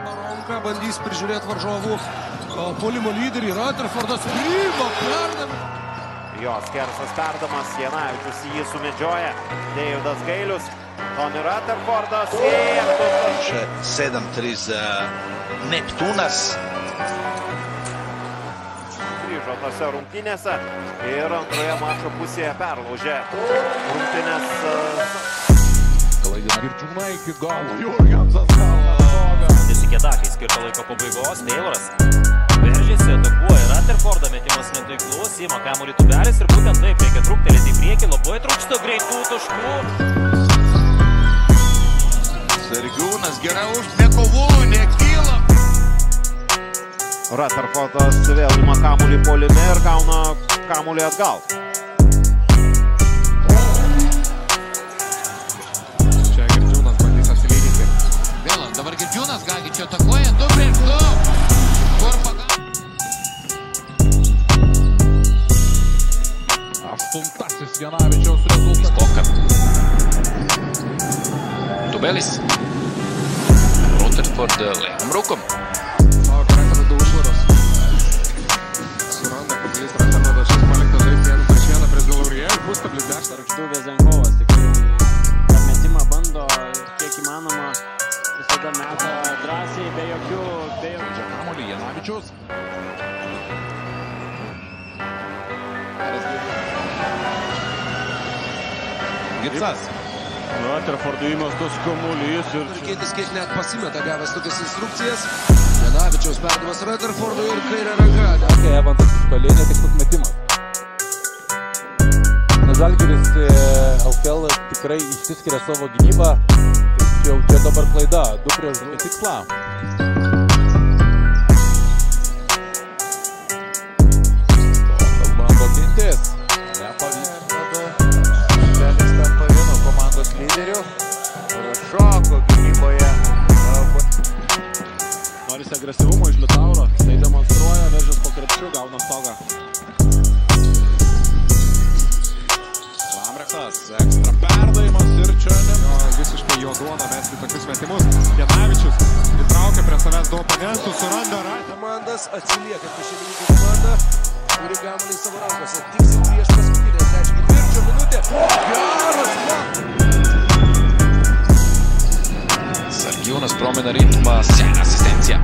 Maronka bandys prižiūrėti varžovų puolimo lyderį. Rutherfordas priima perdavimą. Jo skersas perdamas, Janavičius jį sumedžioja. Deividas Gailius, Toni Rutherfordas. 7-3 za Neptūnas. Grįžo tose rungtynėse ir antroje mačo pusėje perlaužė rungtynės. Klaidina Girčiūną iki galo. Jurgensas galo. Nesikėdakai skirto laiko pabaigos. Tayloras veržėsi, atakuoja Rutherfordą, metimas netaiklus, ima kamuolį Tubelis ir būtent taip reikia truktelėti į priekį, labai trūksta greitų taškų. Sergiūnas gerai nekovų, nekyla. Rutherfordas vėl ima kamuolį puolime ir gauna kamuolį atgal. Čia Girčiūnas bandys atsilyginti. Vėl dabar Girčiūnas gali čia atakuoja 2 prieš 2. Kur pagal? 8-asis Janavičiaus rezultatas. Skoka. Tubelis. Rutherford lėvam rūkom. Rutherfordo užvaros. Suranda kablys Rutherfordas, šis paliktas žaisti 1 prieš 1 prieš Gauriel. Bus tablis 10. Rūkštų Vezenkovas tikrai metimą bando kiek įmanoma. Visada meta drąsiai, be jokių... Kamuolį Janavičius. Gitsas. Rutherfordo įmestas kamuolys ir... Keitis kiek net pasimeta gavęs tokias instrukcijas. Janavičiaus perdavimas Rutherfordui ir kairė ranka. Evantas iš toli, netikslus metimas. Žalgiris LKL tikrai išsiskiria savo gynybą. Jau čia dabar klaida, 2 prieš 2 tikslą. Bando gintis. Nepavyko. Tubelis tampa vienu komandos lyderiu. Šoko gynyboje. Norisi agresyvumo iš Liutauro. Tai demonstruoja, veržės po krepšiu, gauna stogą. Ekstra perdavimas ir čia visiškai jo duoda mesti tokius metimus. Janavičius įtraukia prie savęs 2 oponentų, suranda Komandas atsilieka šeimininkų komanda. Turi kamuolį savo rankose. Tiksi prieš paskutinę 34 minutę. Geras! Sergiūnas promena ritmą, sena asistencija.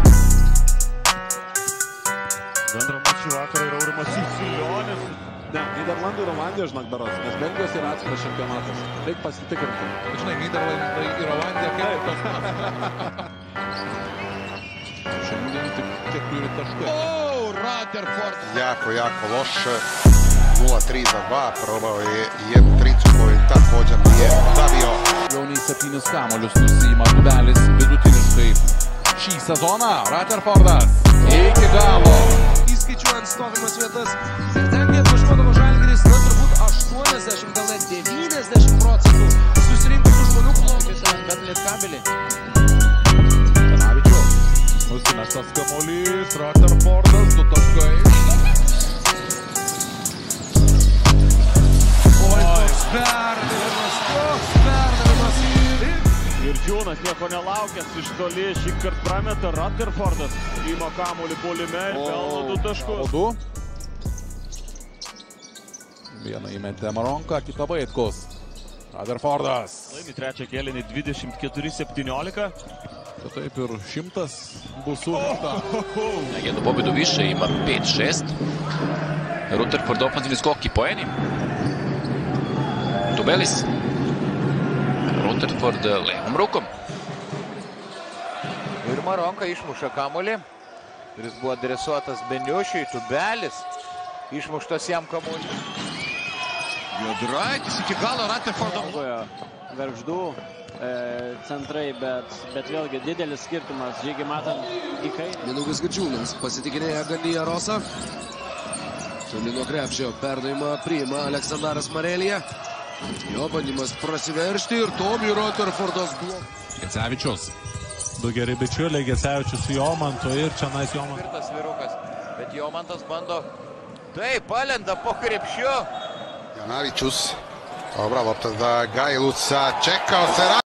Bendro mačių vakarą yra Aurimas Cicilionis. Ne, Nyderlandų ir Olandijos žinok daros, nes Belgijos yra atskiras čempionatas. Reik pasitikrinti. Žinai, Nyderlandai ir Olandija kaip tas pats. Šiandien tik 4 taškai. Rutherford. Jako loše. 0-3 za 2. Probao je jednu tricu koju također nije davio. Jau nei 7 kamuolius nusima Tubelis vidutiniškai šį sezoną. Rutherfordas iki galo. Įskaičiuojant stovimas vietas. Ir ten, kiek važiuodavo Žalgiris, na turbūt 80, gal net 90% susirinkusių žmonių plovis. Bet lietkabelį. Janavičius. Nusimestas kamuolys. Rutherfordas 2 taškai. Koks perdavimas. Girčiūnas nieko nelaukęs, iš toli šį kartą prameta Rutherfordas. Įma kamuolį puolime ir pelno 2 taškus. O 2. Vieną įmetė Maronka, kitą Vaitkus. Rutherfordas. Laimi trečią kėlinį 24-17. Taip ir 100 bus surinkta. Jednu pobjedu više, ima 5-6. Rutherford ofenzivni skok i poeni. Tubelis. Rutherford lėvam rūkom. Ir Maronka išmuša kamuolį. Kuris buvo adresuotas Beniušiui. Tubelis. Išmuštas jam kamuolį. Juodraitis iki galo Rutherfordo. Gargždų centrai, bet vėlgi didelis skirtumas. Žygį matant į kairę. Mindaugas Girčiūnas pasitikinėja Gandyje Rosą. Toli nuo krepšio perdavimą priima Aleksandaras Marelija. Jo bandymas prasiveršti ir Tomi Rutherfordas blok. Gecevičius. 2 geri bičiuliai, Gecevičius su Jomantu ir čia nais Jomantas. Tvirtas vyrukas, bet Jomantas bando. Taip, palenda po krepšiu. Janavičius. Dobra lopta za Gajluca. Čekao se